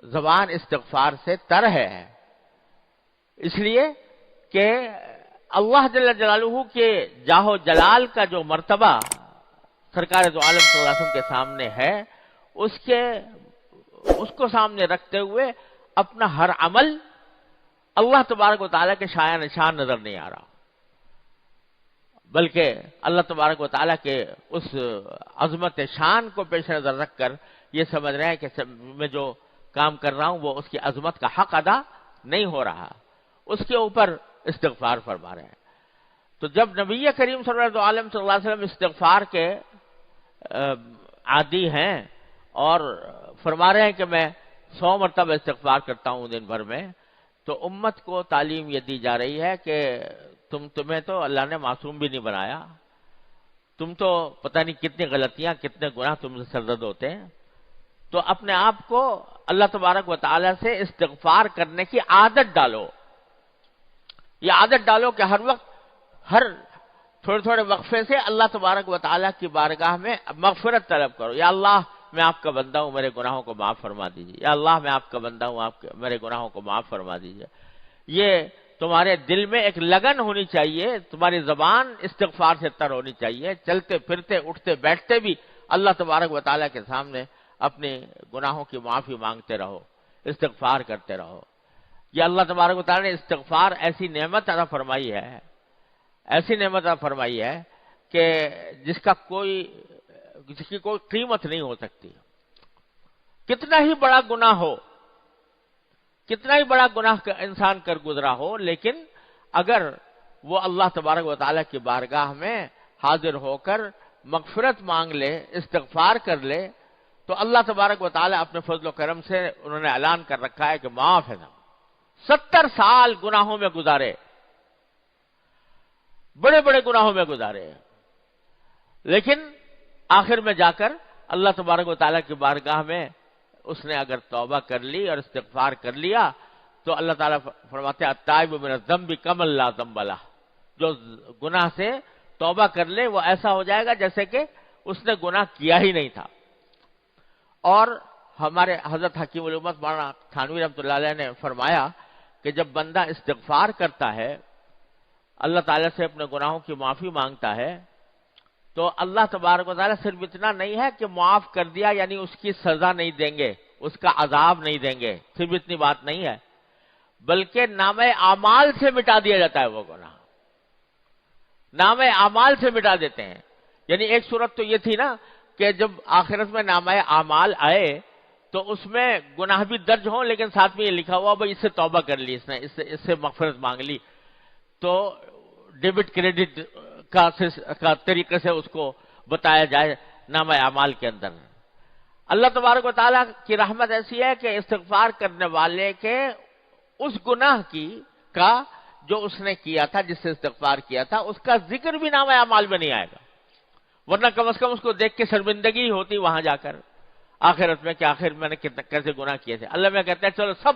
زبان استغفار سے تر ہے، اس لیے کہ اللہ جل جلالہ کے جاہ و جلال کا جو مرتبہ سرکار دو عالم صلی اللہ علیہ وسلم کے سامنے ہے، اس کو سامنے رکھتے ہوئے اپنا ہر عمل اللہ تبارک و تعالیٰ کے شایع نشان نظر نہیں آ رہا، بلکہ اللہ تبارک و تعالیٰ کے اس عظمت شان کو پیش نظر رکھ کر یہ سمجھ رہے ہیں کہ میں جو کام کر رہا ہوں وہ اس کی عظمت کا حق ادا نہیں ہو رہا، اس کے اوپر استغفار فرما رہے ہیں۔ تو جب نبی کریم صلی اللہ علیہ وسلم استغفار کے عادی ہیں اور فرما رہے ہیں کہ میں 100 مرتبہ استغفار کرتا ہوں دن بھر میں، تو امت کو تعلیم یہ دی جا رہی ہے کہ تمہیں تو اللہ نے معصوم بھی نہیں بنایا، تم تو پتہ نہیں کتنی غلطیاں کتنے گناہ تم سے سرزد ہوتے ہیں، تو اپنے آپ کو اللہ تبارک و تعالیٰ سے استغفار کرنے کی عادت ڈالو، یہ عادت ڈالو کہ ہر وقت ہر تھوڑے تھوڑے وقفے سے اللہ تبارک و تعالیٰ کی بارگاہ میں مغفرت طلب کرو، یا اللہ میں آپ کا بندہ ہوں، میرے گناہوں کو معاف فرما دیجیے، یا اللہ میں آپ کا بندہ ہوں، میرے گناہوں کو معاف فرما دیجیے۔ یہ تمہارے دل میں ایک لگن ہونی چاہیے، تمہاری زبان استغفار سے تر ہونی چاہیے، چلتے پھرتے اٹھتے بیٹھتے بھی اللہ تبارک و تعالیٰ کے سامنے اپنے گناہوں کی معافی مانگتے رہو، استغفار کرتے رہو۔ یہ اللہ تبارک و تعالیٰ نے استغفار ایسی نعمت عطا فرمائی ہے، ایسی نعمت عطا فرمائی ہے کہ جس کی کوئی قیمت نہیں ہو سکتی۔ کتنا ہی بڑا گناہ ہو، کتنا ہی بڑا گناہ انسان کر گزرا ہو، لیکن اگر وہ اللہ تبارک و تعالیٰ کی بارگاہ میں حاضر ہو کر مغفرت مانگ لے، استغفار کر لے، تو اللہ تبارک و تعالیٰ اپنے فضل و کرم سے انہوں نے اعلان کر رکھا ہے کہ معاف ہے نا۔ 70 سال گناہوں میں گزارے، بڑے بڑے گناہوں میں گزارے، لیکن آخر میں جا کر اللہ تبارک و تعالیٰ کی بارگاہ میں اس نے اگر توبہ کر لی اور استغفار کر لیا تو اللہ تعالیٰ فرماتے ہیں التائب من الذنب کمن لا ذنب لہ، جو گناہ سے توبہ کر لے وہ ایسا ہو جائے گا جیسے کہ اس نے گناہ کیا ہی نہیں تھا۔ اور ہمارے حضرت حکیم الامت مولانا تھانوی رحمۃ اللہ علیہ نے فرمایا کہ جب بندہ استغفار کرتا ہے، اللہ تعالیٰ سے اپنے گناہوں کی معافی مانگتا ہے، تو اللہ تبارک و تعالیٰ صرف اتنا نہیں ہے کہ معاف کر دیا یعنی اس کی سزا نہیں دیں گے، اس کا عذاب نہیں دیں گے، صرف اتنی بات نہیں ہے، بلکہ نامہ اعمال سے مٹا دیا جاتا ہے وہ گناہ، نامہ اعمال سے مٹا دیتے ہیں۔ یعنی ایک صورت تو یہ تھی نا کہ جب آخرت میں نامہ اعمال آئے تو اس میں گناہ بھی درج ہوں، لیکن ساتھ میں یہ لکھا ہوا بھائی اس سے توبہ کر لی، اس سے مغفرت مانگ لی، تو ڈیبٹ کریڈٹ کا طریقے سے اس کو بتایا جائے نامہ اعمال کے اندر۔ اللہ تبارک و تعالیٰ کی رحمت ایسی ہے کہ استغفار کرنے والے کے اس گناہ کا جو اس نے کیا تھا، جس سے استغفار کیا تھا، اس کا ذکر بھی نامہ اعمال میں نہیں آئے گا، ورنہ کم از کم اس کو دیکھ کے شرمندگی ہوتی وہاں جا کر آخرت میں کہ آخر میں نے کیسے گناہ کیے تھے۔ اللہ میں کہتے ہیں چلو سب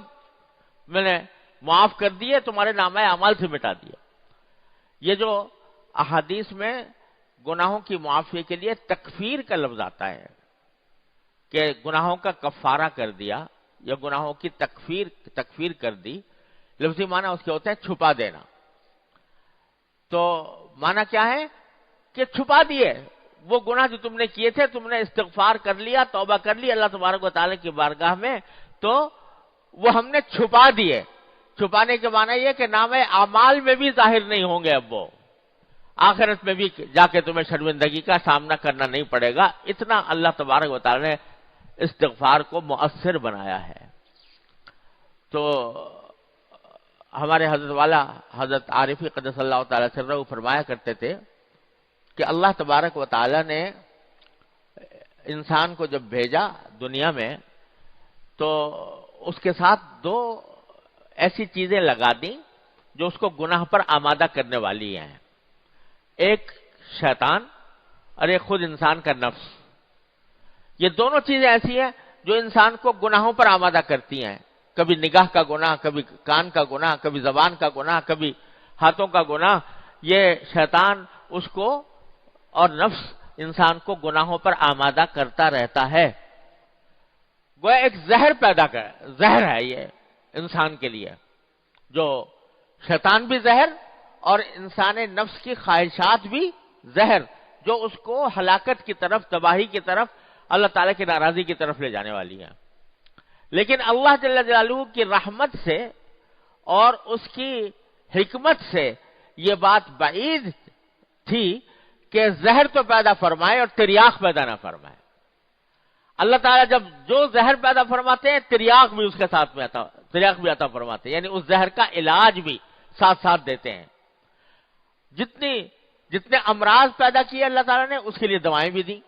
میں نے معاف کر دیے، تمہارے نامہ اعمال سے مٹا دیا۔ یہ جو احادیث میں گناہوں کی معافی کے لیے تکفیر کا لفظ آتا ہے کہ گناہوں کا کفارہ کر دیا یا گناہوں کی تکفیر کر دی، لفظی معنی اس کے ہوتے ہیں چھپا دینا۔ تو معنی کیا ہے کہ چھپا دیے وہ گناہ جو تم نے کیے تھے، تم نے استغفار کر لیا، توبہ کر لی اللہ تبارک و تعالیٰ کی بارگاہ میں، تو وہ ہم نے چھپا دیے۔ چھپانے کے معنی یہ کہ نام اعمال میں بھی ظاہر نہیں ہوں گے، اب وہ آخرت میں بھی جا کے تمہیں شرمندگی کا سامنا کرنا نہیں پڑے گا۔ اتنا اللہ تبارک و تعالیٰ نے استغفار کو مؤثر بنایا ہے۔ تو ہمارے حضرت والا حضرت عارفی قدس اللہ تعالیٰ سرہ فرمایا کرتے تھے کہ اللہ تبارک و تعالیٰ نے انسان کو جب بھیجا دنیا میں تو اس کے ساتھ 2 ایسی چیزیں لگا دیں جو اس کو گناہ پر آمادہ کرنے والی ہیں، ایک شیطان اور ایک خود انسان کا نفس۔ یہ دونوں چیزیں ایسی ہیں جو انسان کو گناہوں پر آمادہ کرتی ہیں، کبھی نگاہ کا گناہ، کبھی کان کا گناہ، کبھی زبان کا گناہ، کبھی ہاتھوں کا گناہ۔ یہ شیطان اس کو اور نفس انسان کو گناہوں پر آمادہ کرتا رہتا ہے۔ گویا ایک زہر پیدا کر، زہر ہے یہ انسان کے لیے، جو شیطان بھی زہر اور انسان نفس کی خواہشات بھی زہر، جو اس کو ہلاکت کی طرف، تباہی کی طرف، اللہ تعالیٰ کی ناراضی کی طرف لے جانے والی ہیں۔ لیکن اللہ جل جلالہ کی رحمت سے اور اس کی حکمت سے یہ بات بعید تھی کہ زہر تو پیدا فرمائے اور تریاق پیدا نہ فرمائے۔ اللہ تعالیٰ جب جو زہر پیدا فرماتے ہیں، تریاق بھی اس کے ساتھ میں آتا، تریاق بھی عطا فرماتے ہیں، یعنی اس زہر کا علاج بھی ساتھ ساتھ دیتے ہیں۔ جتنے امراض پیدا کیے اللہ تعالیٰ نے، اس کے لیے دوائیں بھی دی۔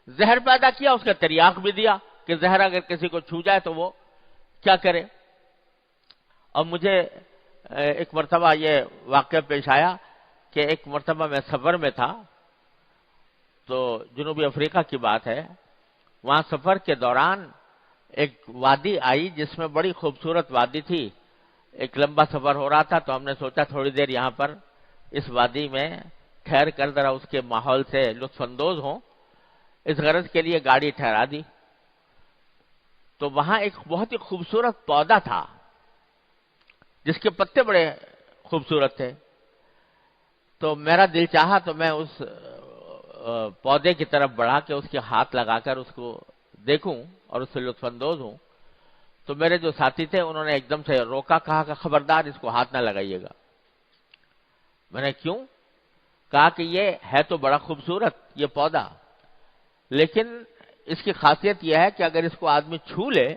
زہر پیدا کیا، اس کا تریاق بھی دیا کہ زہر اگر کسی کو چھو جائے تو وہ کیا کرے۔ اور مجھے ایک مرتبہ یہ واقعہ پیش آیا کہ ایک مرتبہ میں سفر میں تھا، تو جنوبی افریقہ کی بات ہے، وہاں سفر کے دوران ایک وادی آئی جس میں بڑی خوبصورت وادی تھی۔ ایک لمبا سفر ہو رہا تھا تو ہم نے سوچا تھوڑی دیر یہاں پر اس وادی میں ٹھہر کر ذرا اس کے ماحول سے لطف اندوز ہوں، اس غرض کے لیے گاڑی ٹھہرا دی۔ تو وہاں ایک بہت ہی خوبصورت پودا تھا جس کے پتے بڑے خوبصورت تھے، تو میرا دل چاہا تو میں اس پودے کی طرف بڑھا کے اس کے ہاتھ لگا کر اس کو دیکھوں اور اس سے لطف اندوز ہوں۔ تو میرے جو ساتھی تھے انہوں نے ایک دم سے روکا، کہا کہ خبردار اس کو ہاتھ نہ لگائیے گا۔ میں نے کیوں؟ کہا کہ یہ ہے تو بڑا خوبصورت یہ پودا، لیکن اس کی خاصیت یہ ہے کہ اگر اس کو آدمی چھو لے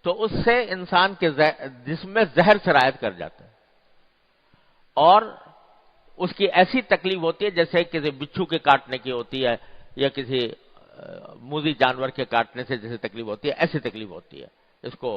تو اس سے انسان کے جسم میں زہر سرایت کر جاتا ہے، اور اس کی ایسی تکلیف ہوتی ہے جیسے کسی بچھو کے کاٹنے کی ہوتی ہے یا کسی موذی جانور کے کاٹنے سے جیسے تکلیف ہوتی ہے، ایسی تکلیف ہوتی ہے اس کو